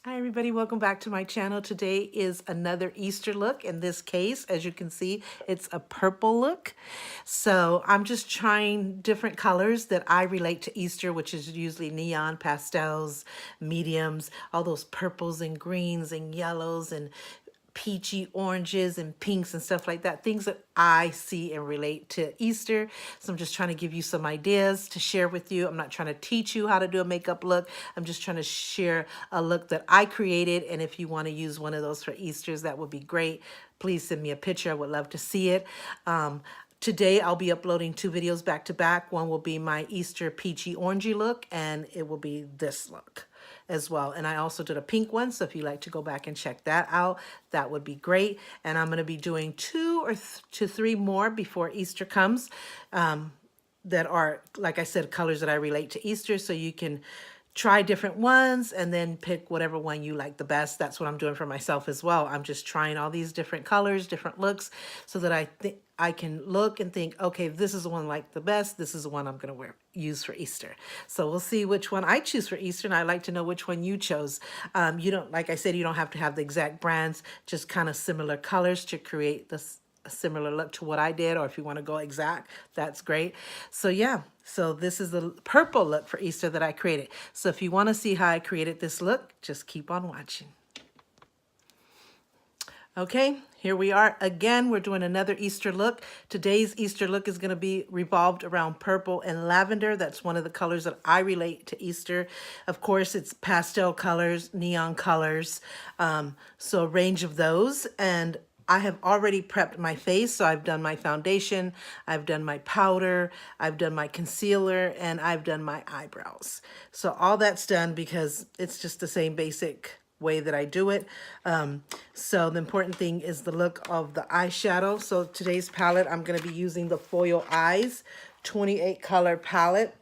Hi everybody, welcome back to my channel. Today is another Easter look. In this case, as you can see, it's a purple look. So I'm just trying different colors that I relate to Easter, which is usually neon, pastels, mediums, all those purples and greens and yellows and peachy oranges and pinks and stuff like that, things that I see and relate to Easter. So I'm just trying to give you some ideas to share with you. I'm not trying to teach you how to do a makeup look. I'm just trying to share a look that I created. And if you want to use one of those for Easter's, that would be great. Please send me a picture. I would love to see it. Today I'll be uploading two videos back to back. One will be my Easter peachy orangey look, and it will be this look as well. And I also did a pink one, so if you'd like to go back and check that out, that would be great. And I'm going to be doing two or to three more before Easter comes, that are, like I said, colors that I relate to Easter, so you can try different ones and then pick whatever one you like the best. That's what I'm doing for myself as well. I'm just trying all these different colors, different looks, so that I think I can look and think, okay, this is the one I like the best. This is the one I'm going to use for Easter. So we'll see which one I choose for Easter, and I'd like to know which one you chose. You don't, like I said, you don't have to have the exact brands, just kind of similar colors to create this a similar look to what I did, or if you want to go exact, that's great. So yeah, so this is the purple look for Easter that I created. So if you want to see how I created this look, just keep on watching. Okay, here we are again. We're doing another Easter look. Today's Easter look is going to be revolved around purple and lavender. That's one of the colors that I relate to Easter. Of course, it's pastel colors, neon colors, so a range of those. And I have already prepped my face, so I've done my foundation, I've done my powder, I've done my concealer, and I've done my eyebrows. So all that's done because it's just the same basic way that I do it. So the important thing is the look of the eyeshadow. So today's palette, I'm going to be using the Foil Eyes 28 color palette.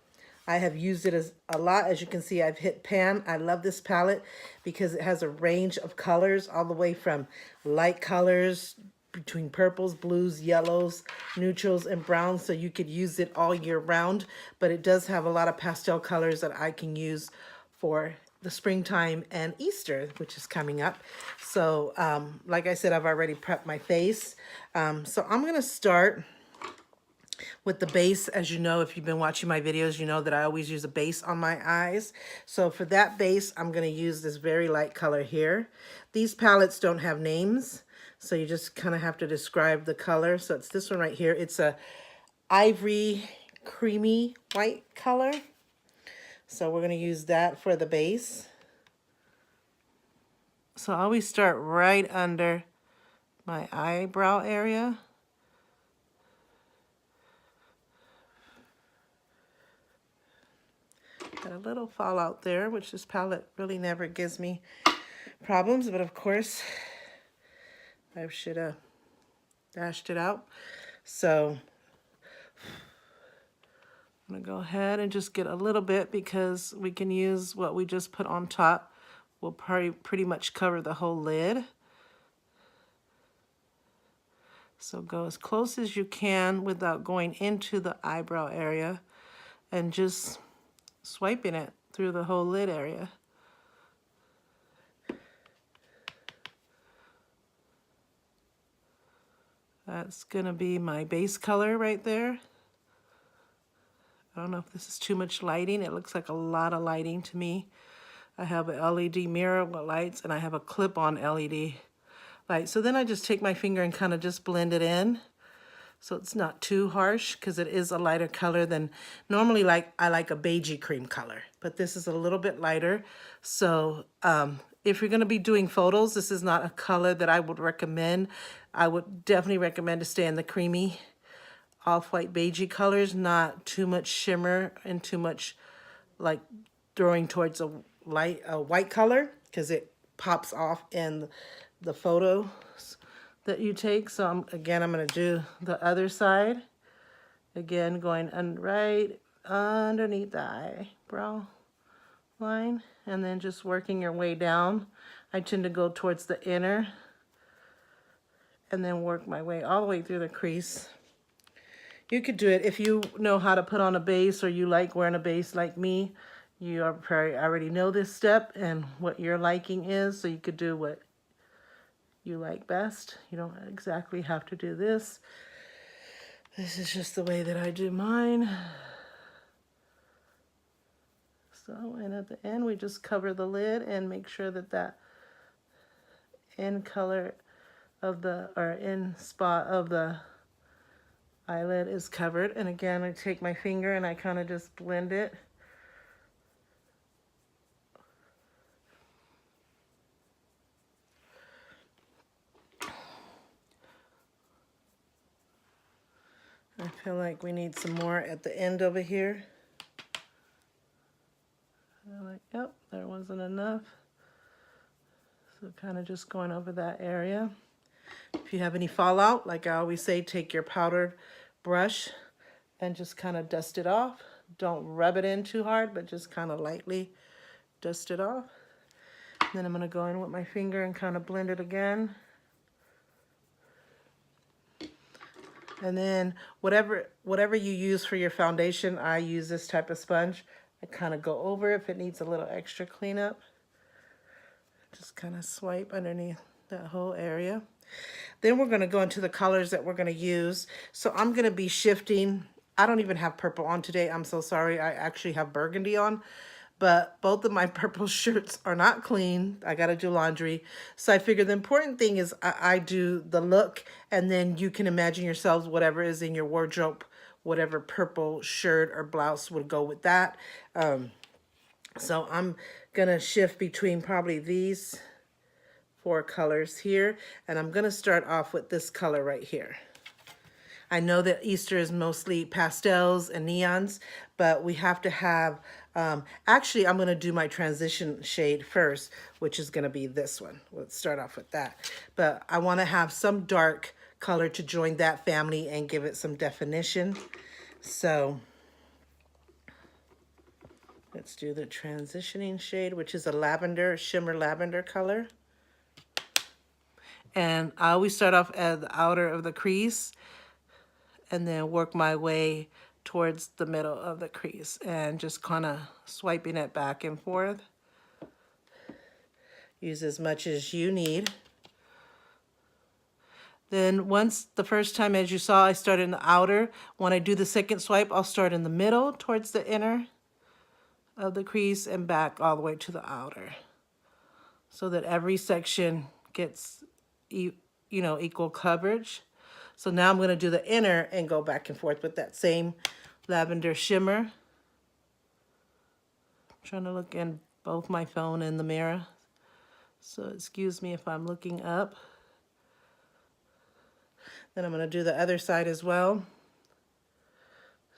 I have used it as a lot. As you can see, I've hit pan. I love this palette because it has a range of colors all the way from light colors between purples, blues, yellows, neutrals, and browns. So you could use it all year round, but it does have a lot of pastel colors that I can use for the springtime and Easter, which is coming up. So like I said, I've already prepped my face. So I'm going to start with the base. As you know, if you've been watching my videos, you know that I always use a base on my eyes. So for that base, I'm going to use this very light color here. These palettes don't have names, so you just kind of have to describe the color. So it's this one right here. It's a ivory creamy white color. So we're going to use that for the base. So I always start right under my eyebrow area. Got a little fallout there, which this palette really never gives me problems, but of course I should have dashed it out. So I'm gonna go ahead and just get a little bit, because we can use what we just put on top. We'll probably pretty much cover the whole lid. So go as close as you can without going into the eyebrow area, and just swiping it through the whole lid area. That's gonna be my base color right there. I don't know if this is too much lighting. It looks like a lot of lighting to me. I have an LED mirror with lights, and I have a clip-on LED light. So then I just take my finger and kind of just blend it in, so it's not too harsh, because it is a lighter color than normally. Like I like a beigey cream color, but this is a little bit lighter. So if you're going to be doing photos, this is not a color that I would recommend. I would definitely recommend to stay in the creamy off-white beigey colors, not too much shimmer and too much like throwing towards a white color, because it pops off in the photos that you take. So I'm going to do the other side. Again, going right underneath the eyebrow line, and then just working your way down. I tend to go towards the inner and then work my way all the way through the crease. You could do it if you know how to put on a base, or you like wearing a base like me. You are probably already know this step and what your liking is, so you could do what you like best. You don't exactly have to do this. This is just the way that I do mine. So, and at the end we just cover the lid and make sure that that end color of the, or end spot of the eyelid is covered. And again, I take my finger and I kind of just blend it. I feel like we need some more at the end over here. I'm like, yep, there wasn't enough. So kind of just going over that area. If you have any fallout, like I always say, take your powdered brush and just kind of dust it off. Don't rub it in too hard, but just kind of lightly dust it off. And then I'm going to go in with my finger and kind of blend it again. And then whatever you use for your foundation, I use this type of sponge. I kind of go over if it needs a little extra cleanup. Just kind of swipe underneath that whole area. Then we're going to go into the colors that we're going to use. So I'm going to be shifting. I don't even have purple on today. I'm so sorry. I actually have burgundy on. But both of my purple shirts are not clean. I got to do laundry. So I figure the important thing is I do the look, and then you can imagine yourselves whatever is in your wardrobe, whatever purple shirt or blouse would go with that. So I'm going to shift between probably these 4 colors here, and I'm going to start off with this color right here. I know that Easter is mostly pastels and neons, but we have to have, actually I'm going to do my transition shade first, which is going to be this one. Let's start off with that. But I want to have some dark color to join that family and give it some definition. So let's do the transitioning shade, which is a lavender, shimmer lavender color. And I always start off at the outer of the crease and then work my way towards the middle of the crease and just kind of swiping it back and forth. Use as much as you need. Then once the first time, as you saw, I started in the outer. When I do the second swipe, I'll start in the middle towards the inner of the crease and back all the way to the outer, so that every section gets equal coverage. So now I'm going to do the inner and go back and forth with that same lavender shimmer. I'm trying to look in both my phone and the mirror, so excuse me if I'm looking up. Then I'm going to do the other side as well.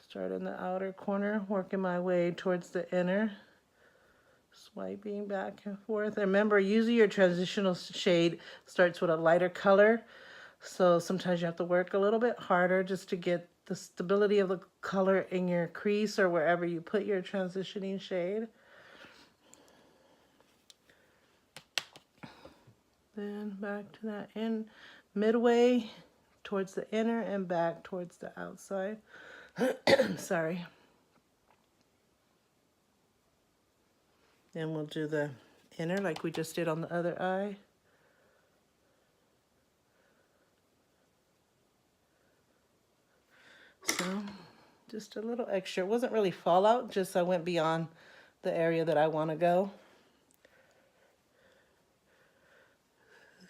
Start in the outer corner, working my way towards the inner, swiping back and forth. And remember, usually your transitional shade starts with a lighter color. So sometimes you have to work a little bit harder just to get the stability of the color in your crease or wherever you put your transitioning shade. Then back to that end, midway towards the inner and back towards the outside. Sorry. Then we'll do the inner like we just did on the other eye. So just a little extra. It wasn't really fallout, just I went beyond the area that I want to go.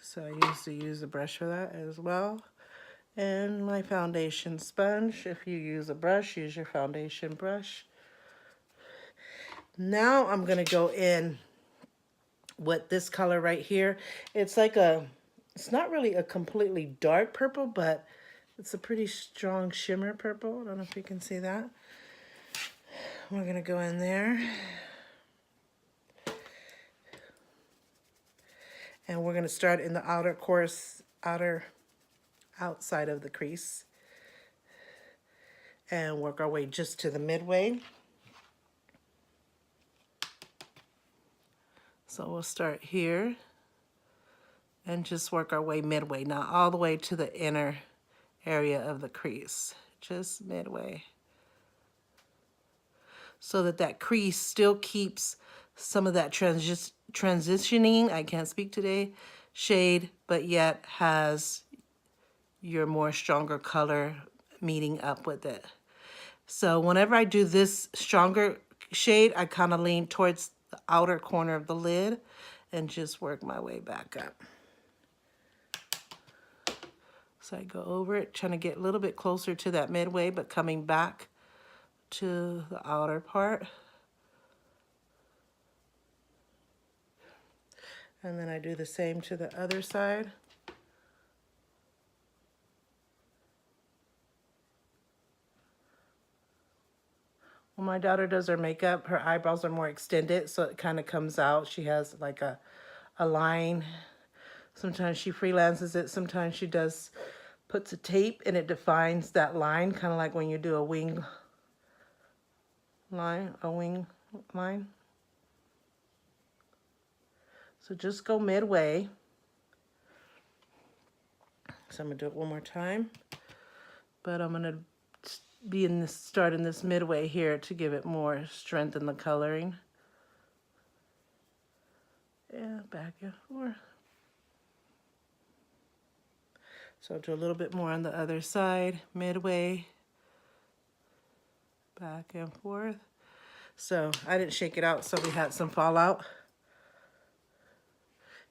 So I used to use a brush for that as well. And my foundation sponge. If you use a brush, use your foundation brush. Now I'm going to go in with this color right here. It's like it's not really a completely dark purple, but it's a pretty strong shimmer purple. I don't know if you can see that. We're going to go in there. And we're going to start in the outside of the crease. And work our way just to the midway. So we'll start here and just work our way midway, not all the way to the inner area of the crease, just midway. so that that crease still keeps some of that transitioning, I can't speak today, shade, but yet has your more stronger color meeting up with it. So whenever I do this stronger shade, I kind of lean towards the outer corner of the lid and just work my way back up. So I go over it, trying to get a little bit closer to that midway, but coming back to the outer part. And then I do the same to the other side. When my daughter does her makeup, her eyebrows are more extended, so it kind of comes out. She has like a line. Sometimes she freelances it, sometimes she puts a tape and it defines that line, kind of like when you do a wing line, So just go midway. So I'm gonna do it one more time, but I'm gonna start in this midway here to give it more strength in the coloring. Yeah, back and forth. So I'll do a little bit more on the other side, midway, back and forth. So I didn't shake it out, so we had some fallout.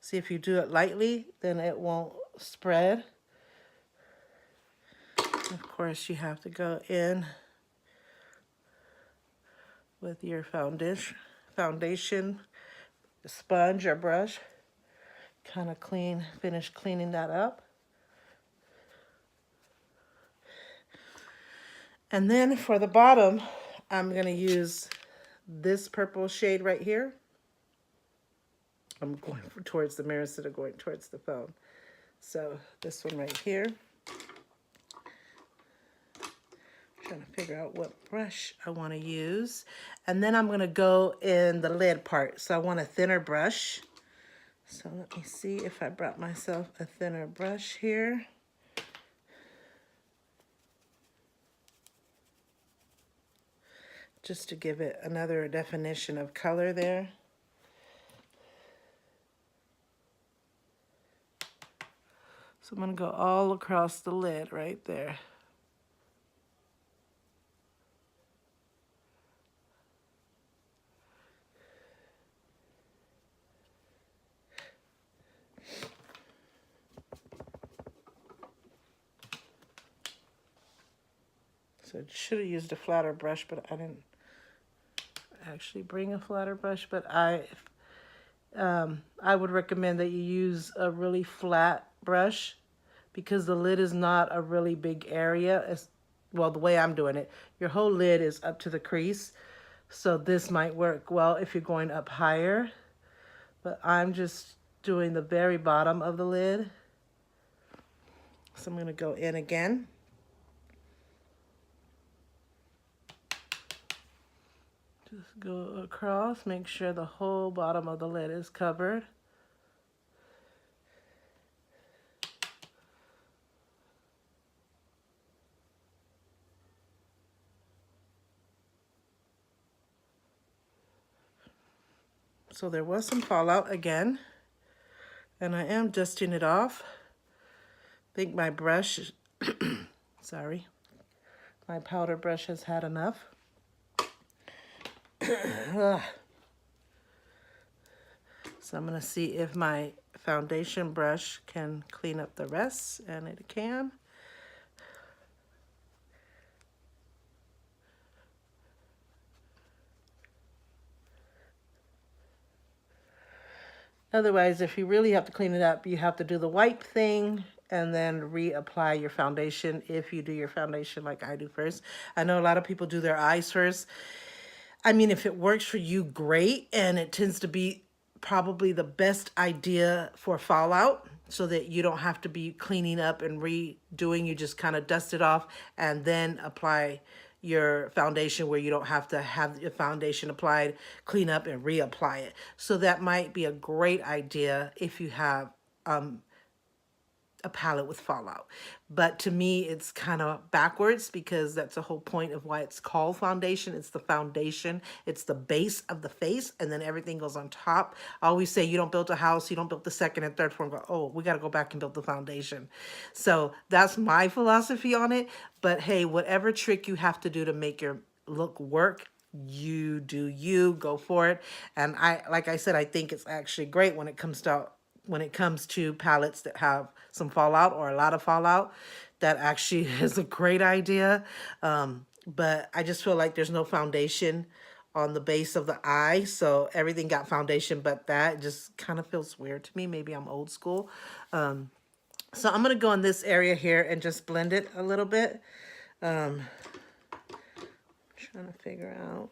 See, if you do it lightly, then it won't spread. Of course, you have to go in with your foundation sponge or brush. Kind of finish cleaning that up. And then for the bottom, I'm gonna use this purple shade right here. I'm going towards the mirror instead of going towards the phone. So this one right here. Trying to figure out what brush I want to use. And then I'm going to go in the lid part. So I want a thinner brush. So let me see if I brought myself a thinner brush here. Just to give it another definition of color there. So I'm going to go all across the lid right there. So I should have used a flatter brush, but I didn't actually bring a flatter brush. But I would recommend that you use a really flat brush because the lid is not a really big area. Well, the way I'm doing it, your whole lid is up to the crease. So this might work well if you're going up higher. But I'm just doing the very bottom of the lid. So I'm going to go in again. Just go across, make sure the whole bottom of the lid is covered. So there was some fallout again, and I am dusting it off. I think my brush, sorry, my powder brush has had enough. So I'm going to see if my foundation brush can clean up the rest, and it can. Otherwise, if you really have to clean it up, you have to do the wipe thing and then reapply your foundation if you do your foundation like I do first. I know a lot of people do their eyes first. I mean, if it works for you, great. And it tends to be probably the best idea for fallout so that you don't have to be cleaning up and redoing. You just kind of dust it off and then apply your foundation where you don't have to have your foundation applied, clean up and reapply it. So that might be a great idea if you have a palette with fallout. But to me, it's kind of backwards because that's the whole point of why it's called foundation. It's the foundation, it's the base of the face, and then everything goes on top. I always say you don't build a house, you don't build the second and third floor and go, oh, we got to go back and build the foundation. So that's my philosophy on it. But hey, whatever trick you have to do to make your look work, you do you, go for it. And like I said, I think it's actually great when it comes to palettes that have some fallout or a lot of fallout. That actually is a great idea. But I just feel like there's no foundation on the base of the eye, so everything got foundation, but that just kind of feels weird to me. Maybe I'm old school. So I'm gonna go in this area here and just blend it a little bit. Trying to figure out.